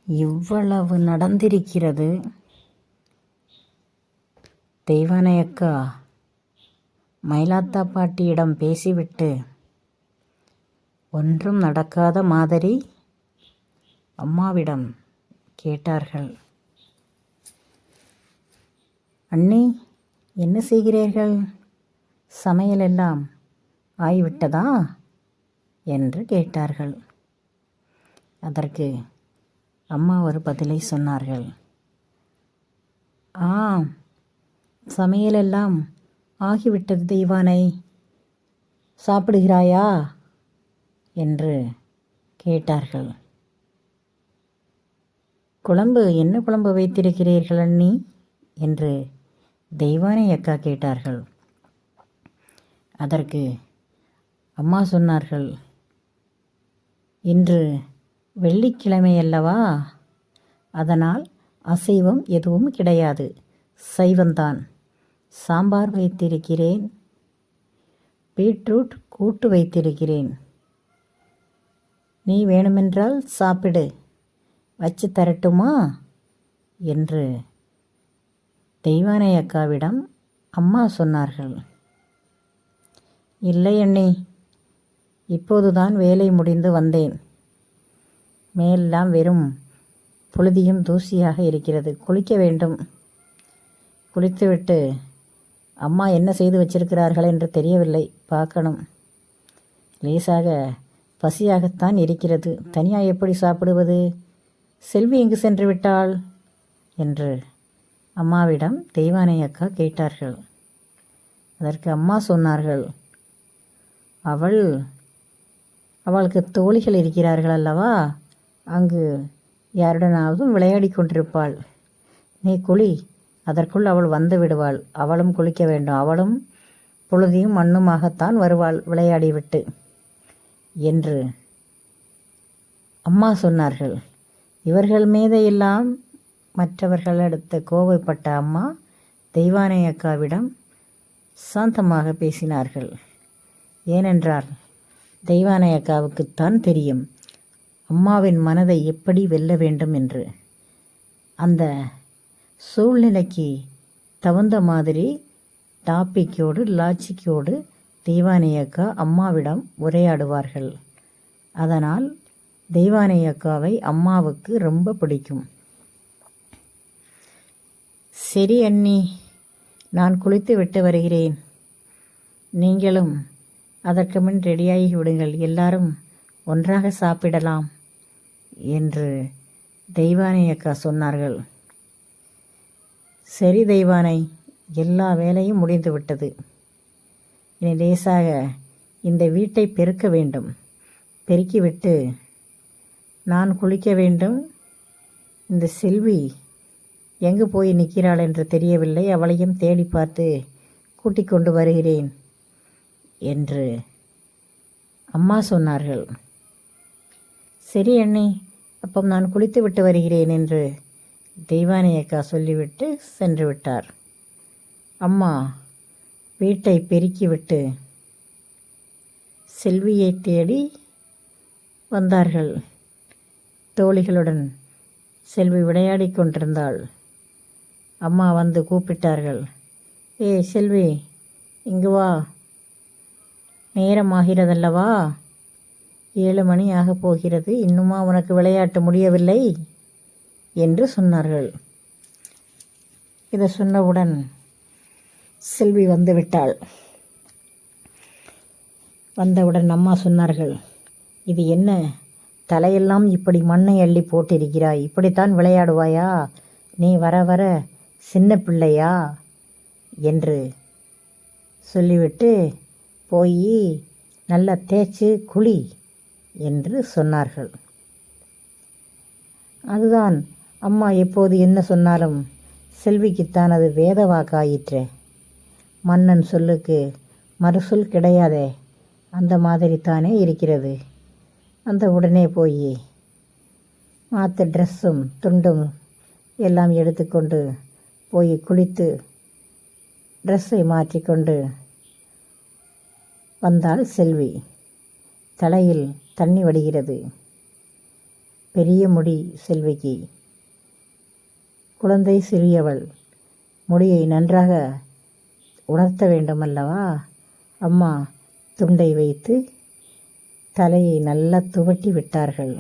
இவ்வளவு நடந்திருக்கிறது. தெய்வானை அக்கா மயிலாத்தா பாட்டியிடம் பேசிவிட்டு ஒன்றும் நடக்காத மாதிரி அம்மாவிடம் கேட்டார்கள். அண்ணி, என்ன செய்கிறீர்கள்? சமையலெல்லாம் ஆகிவிட்டதா என்று கேட்டார்கள். அதற்கு அம்மா ஒரு பதிலை சொன்னார்கள். ஆம், சமையலெல்லாம் ஆகிவிட்டது தெய்வானை. சாப்பிடுகிறாயா என்று கேட்டார்கள். குழம்பு என்ன குழம்பு வைத்திருக்கிறீர்கள் அண்ணி என்று தெய்வானை அக்கா கேட்டார்கள். அதற்கு அம்மா சொன்னார்கள், இன்று வெள்ளிக்கிழமை அல்லவா, அதனால் அசைவம் எதுவும் கிடையாது, சைவந்தான். சாம்பார் வைத்திருக்கிறேன், பீட்ரூட் கூட்டு வைத்திருக்கிறேன். நீ வேணுமென்றால் சாப்பிடு, வச்சு தரட்டுமா என்று தெய்வானை அக்காவிடம் அம்மா சொன்னார்கள். இல்லை அண்ணி, இப்போதுதான் வேலை முடிந்து வந்தேன். மேலெல்லாம் வெறும் புழுதியும் தூசியாக இருக்கிறது, குளிக்க வேண்டும். குளித்துவிட்டு அம்மா என்ன செய்து வச்சிருக்கிறார்கள் என்று தெரியவில்லை, பார்க்கணும். லேசாக பசியாகத்தான் இருக்கிறது, தனியாக எப்படி சாப்பிடுவது? செல்வி எங்கு சென்று விட்டாள் என்று அம்மாவிடம் தெய்வானை அக்கா கேட்டார்கள். அதற்கு அம்மா சொன்னார்கள், அவளுக்கு தோழிகள் இருக்கிறார்கள் அல்லவா, அங்கு யாருடனாவது விளையாடி கொண்டிருப்பாள். நீ குளி, அதற்குள் அவள் வந்து விடுவாள். அவளும் குளிக்க வேண்டும், அவளும் புழுதியும் மண்ணுமாகத்தான் வருவாள் விளையாடிவிட்டு என்று அம்மா சொன்னார்கள். இவர்கள் மீதையெல்லாம் மற்றவர்களிடத்து கோபப்பட்ட அம்மா தெய்வானை அக்காவிடம் சாந்தமாக பேசினார்கள். ஏனென்றால் தெய்வானை அக்காவுக்குத்தான் தெரியும் அம்மாவின் மனதை எப்படி வெல்ல வேண்டும் என்று. அந்த சூழ்நிலைக்கு தகுந்த மாதிரி டாப்பிக்கோடு லாஜிக்கோடு தெய்வானை அக்கா அம்மாவிடம் உரையாடுவார்கள். அதனால் தெய்வானை அக்காவை அம்மாவுக்கு ரொம்ப பிடிக்கும். சரி அண்ணி, நான் குளித்து விட்டு வருகிறேன். நீங்களும் அதற்கு முன் ரெடியாகி விடுங்கள், எல்லாரும் ஒன்றாக சாப்பிடலாம் என்று தெய்வானை அக்கா சொன்னார்கள். சரி தெய்வானை, எல்லா வேலையும் முடிந்து விட்டது. இனி லேசாக இந்த வீட்டை பெருக்க வேண்டும். பெருக்கிவிட்டு நான் குளிக்க வேண்டும். இந்த செல்வி எங்கு போய் நிற்கிறாள் என்று தெரியவில்லை, அவளையும் தேடி பார்த்து கூட்டிக் கொண்டு வருகிறேன் என்று அம்மா சொன்னார்கள். சரி அண்ணி, அப்போ நான் குளித்து விட்டு வருகிறேன் என்று தெய்வானை அக்கா சொல்லிவிட்டு சென்று விட்டார். அம்மா வீட்டை பெருக்கிவிட்டு செல்வியை தேடி வந்தார்கள். தோழிகளுடன் செல்வி விளையாடி கொண்டிருந்தாள். அம்மா வந்து கூப்பிட்டார்கள். ஏய் செல்வி, இங்கு வா, நேரமாகிறதல்லவா, 7 மணி ஆகப் போகிறது, இன்னுமா உனக்கு விளையாட்டு முடியவில்லை என்று சொன்னார்கள். இதை சொன்னவுடன் செல்வி வந்துவிட்டாள். வந்தவுடன் அம்மா சொன்னார்கள், இது என்ன, தலையெல்லாம் இப்படி மண்ணை அள்ளி போட்டிருக்கிறாய், இப்படித்தான் விளையாடுவாயா? நீ வர வர சின்ன பிள்ளையா என்று சொல்லிவிட்டு போய் நல்லா தேய்ச்சி குளி என்று சொன்னார்கள். அதுதான் அம்மா எப்போது என்ன சொன்னாலும் செல்விக்குத்தான் அது வேத வாக்காயிற்றே. மன்னன் சொல்லுக்கு மறுசொல் கிடையாதே, அந்த மாதிரி தானே இருக்கிறது. அந்த உடனே போய் மாற்ற ட்ரெஸ்ஸும் துண்டும் எல்லாம் எடுத்துக்கொண்டு போய் குளித்து ட்ரெஸ்ஸை மாற்றிக்கொண்டு வந்தாள் செல்வி. தலையில் தண்ணி வடிகிறது. பெரிய முடி செல்விக்கு. குழந்தை சிறியவள். முடியை நன்றாக உணர்த்த வேண்டுமல்லவா? அம்மா துண்டை வைத்து தலையை நல்லா துவட்டி விட்டார்கள்.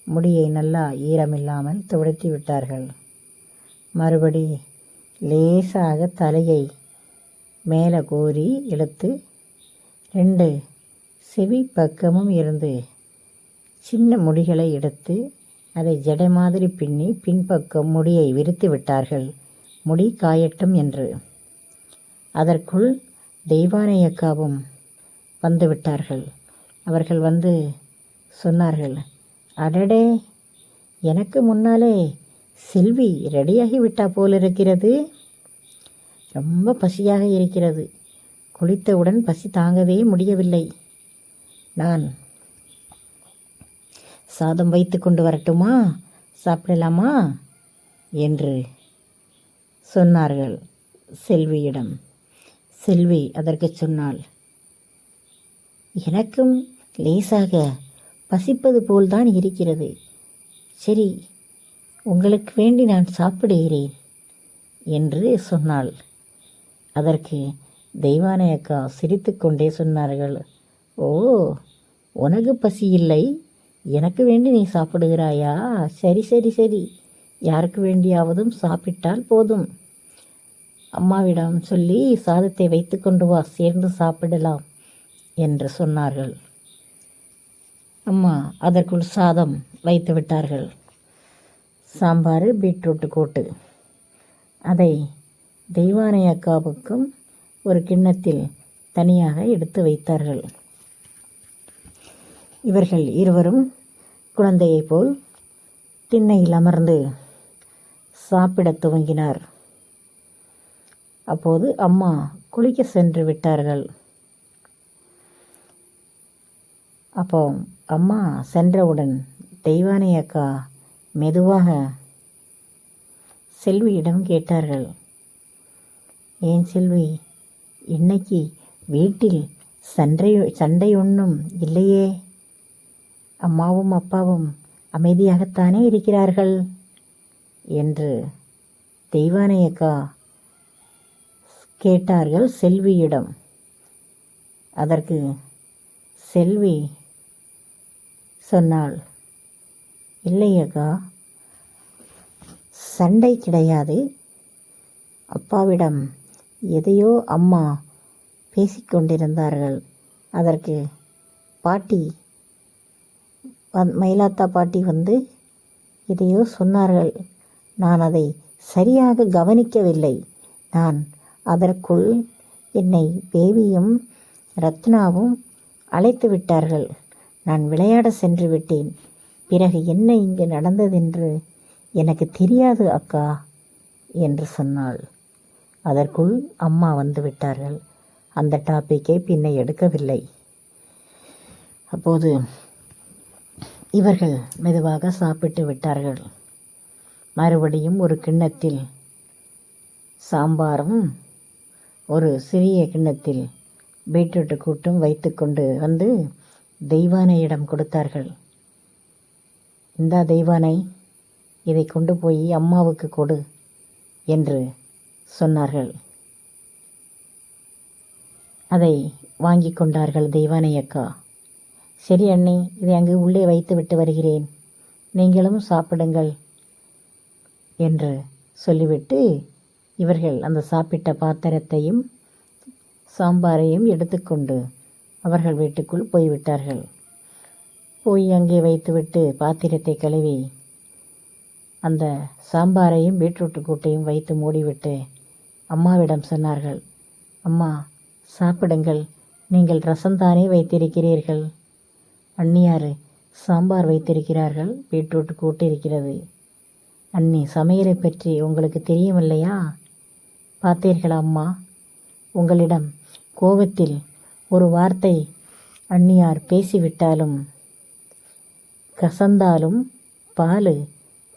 முடியை நல்லா ஈரமில்லாமல் துவட்டி விட்டார்கள். மறுபடி லேசாக தலையை மேலே கோரி இழுத்து 2 செவி பக்கமும் இருந்து சின்ன முடிகளை எடுத்து அதை ஜடை மாதிரி பின்னி பின்பக்கம் முடியை விரித்து விட்டார்கள், முடி காயட்டும் என்று. அதற்குள் தெய்வானை அக்காவும் வந்து விட்டார்கள். அவர்கள் வந்து சொன்னார்கள், அடடே, எனக்கு முன்னாலே செல்வி ரெடியாகி விட்டா போல் இருக்கிறது. ரொம்ப பசியாக இருக்கிறது. குளித்தவுடன் பசி தாங்கவே முடியவில்லை. நான் சாதம் வைத்து கொண்டு வரட்டுமா? சாப்பிடலாமா என்று சொன்னார்கள் செல்வியிடம். செல்வி அதற்கு சொன்னாள், எனக்கும் லேசாக பசிப்பது போல்தான் இருக்கிறது. சரி, உங்களுக்கு வேண்டி நான் சாப்பிடுகிறேன் என்று சொன்னாள். அதற்கு தெய்வானை அக்கா சிரித்து கொண்டே சொன்னார்கள், ஓ, உனக்கு பசி இல்லை, எனக்கு வேண்டி நீ சாப்பிடுகிறாயா? சரி சரி சரி, யாருக்கு வேண்டியாவதும் சாப்பிட்டால் போதும். அம்மாவிடம் சொல்லி சாதத்தை வைத்து கொண்டு வா, சேர்ந்து சாப்பிடலாம் என்று சொன்னார்கள். அம்மா அதற்குள் சாதம் வைத்து விட்டார்கள். சாம்பார், பீட்ரூட்டு கூட்டு. அதை தெய்வானை அக்காவுக்கும் ஒரு கிண்ணத்தில் தனியாக எடுத்து வைத்தார்கள். இவர்கள் இருவரும் குழந்தையைப் போல் திண்ணையில் அமர்ந்து சாப்பிடத் துவங்கினார். அப்போது அம்மா குளிக்க சென்று விட்டார்கள். அப்போ அம்மா சென்றவுடன் தெய்வானை அக்கா மெதுவாக செல்வியிடம் கேட்டார்கள், ஏன் செல்வி, இன்னைக்கு வீட்டில் சண்டை ஒன்றும் இல்லையே? அம்மாவும் அப்பாவும் அமைதியாகத்தானே இருக்கிறார்கள் என்று தெய்வானை அக்கா கேட்டார்கள் செல்வியிடம். அதற்கு செல்வி சொன்னாள், இல்லை அக்கா, சண்டை கிடையாது. அப்பாவிடம் எதையோ அம்மா பேசிக்கொண்டிருந்தார்கள். அதற்கு பாட்டி, மயிலாத்தா பாட்டி வந்து எதையோ சொன்னார்கள். நான் அதை சரியாக கவனிக்கவில்லை. நான் அதற்குள் என்னை பேபியும் ரத்னாவும் அழைத்து விட்டார்கள். நான் விளையாட சென்று விட்டேன். பிறகு என்ன இங்கு நடந்ததென்று எனக்கு தெரியாது அக்கா என்று சொன்னாள். அதற்குள் அம்மா வந்து விட்டார்கள். அந்த டாப்பிக்கை பின்ன எடுக்கவில்லை. அப்போது இவர்கள் மெதுவாக சாப்பிட்டு விட்டார்கள். மறுபடியும் ஒரு கிண்ணத்தில் சாம்பாரும் ஒரு சிறிய கிண்ணத்தில் பீட்ரூட்டு கூட்டும் வைத்து கொண்டு வந்து தெய்வானையிடம் கொடுத்தார்கள். இந்தா தெய்வானை, இதை கொண்டு போய் அம்மாவுக்கு கொடு என்று சொன்னார்கள். அதை வாங்கி கொண்டார்கள் தெய்வானை அக்கா. சரி அண்ணி, இதை அங்கு உள்ளே வைத்து விட்டு வருகிறேன், நீங்களும் சாப்பிடுங்கள் என்று சொல்லிவிட்டு இவர்கள் அந்த சாப்பிட்ட பாத்திரத்தையும் சாம்பாரையும் எடுத்துக்கொண்டு அவர்கள் வீட்டுக்குள் போய்விட்டார்கள். போய் அங்கே வைத்துவிட்டு பாத்திரத்தை கழுவி அந்த சாம்பாரையும் பீட்ரூட்டு கூட்டையும் வைத்து மூடிவிட்டு அம்மாவிடம் சொன்னார்கள், அம்மா சாப்பிடுங்கள், நீங்கள் ரசம்தானே வைத்திருக்கிறீர்கள், அண்ணியார் சாம்பார் வைத்திருக்கிறார்கள், பீட்ரூட்டு கூட்டு இருக்கிறது. அண்ணி சமையலை பற்றி உங்களுக்கு தெரியும் இல்லையா? பார்த்தீர்களா அம்மா, உங்களிடம் கோபத்தில் ஒரு வார்த்தை அண்ணியார் பேசிவிட்டாலும் கசந்தாலும் பால்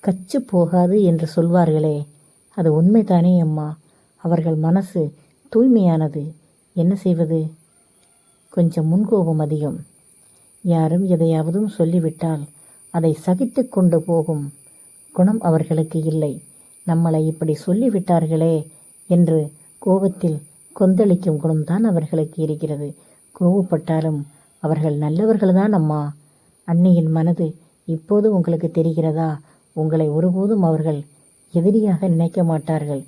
கச்சு போகாது என்று சொல்வார்களே, அது உண்மைதானே அம்மா? அவர்கள் மனசு தூய்மையானது. என்ன செய்வது? கொஞ்சம் முன்கோபம் அதிகம். யாரும் எதையாவதும் சொல்லிவிட்டால் அதை சகித்து கொண்டு போகும் குணம் அவர்களுக்கு இல்லை. நம்மளை இப்படி சொல்லிவிட்டார்களே என்று கோபத்தில் கொந்தளிக்கும் குணம்தான் அவர்களுக்கு இருக்கிறது. கோபப்பட்டாலும் அவர்கள் நல்லவர்கள்தான் அம்மா. அன்னியின் மனது இப்போது உங்களுக்கு தெரிகிறதா? உங்களை ஒருபோதும் அவர்கள் எதிரியாக நினைக்க மாட்டார்கள்.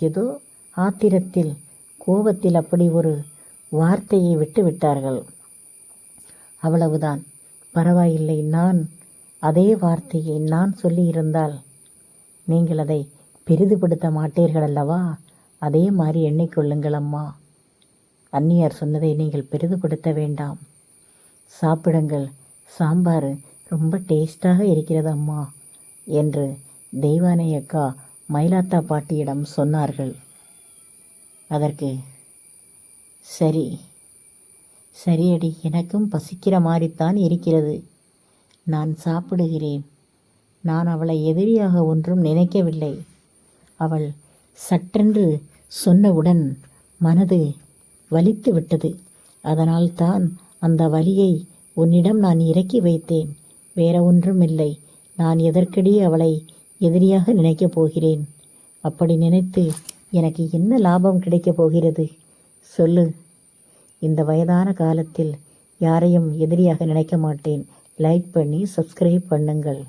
ஏதோ ஆத்திரத்தில் கோபத்தில் அப்படி ஒரு வார்த்தையை விட்டு விட்டார்கள், அவ்வளவுதான். பரவாயில்லை, நான் அதே வார்த்தையை நான் சொல்லியிருந்தால் நீங்கள் அதை பெரிதுபடுத்த மாட்டீர்கள் அல்லவா? அதே மாதிரி எண்ணிக்கொள்ளுங்கள் அம்மா. அந்நியார் சொன்னதை நீங்கள் பெரிதுபடுத்த வேண்டாம். சாப்பிடுங்கள், சாம்பார் ரொம்ப டேஸ்டாக இருக்கிறது அம்மா என்று தெய்வானை அக்கா மயிலாத்தா பாட்டியிடம் சொன்னார்கள். அதற்கு சரி சரியடி, எனக்கும் பசிக்கிற மாதிரித்தான் இருக்கிறது, நான் சாப்பிடுகிறேன். நான் அவளை எதிரியாக ஒன்றும் நினைக்கவில்லை. அவள் சட்டென்று சொன்னவுடன் மனது வலித்து விட்டது. அதனால்தான் அந்த வலியை உன்னிடம் நான் இறக்கி வைத்தேன். வேற ஒன்றும் இல்லை. நான் எதற்கடி அவளை எதிரியாக நினைக்கப் போகிறேன்? அப்படி நினைத்து எனக்கு என்ன லாபம் கிடைக்கப் போகிறது சொல்லு? இந்த வயதான காலத்தில் யாரையும் எதிரியாக நினைக்க மாட்டேன். லைக் பண்ணி சப்ஸ்கிரைப் பண்ணுங்கள்.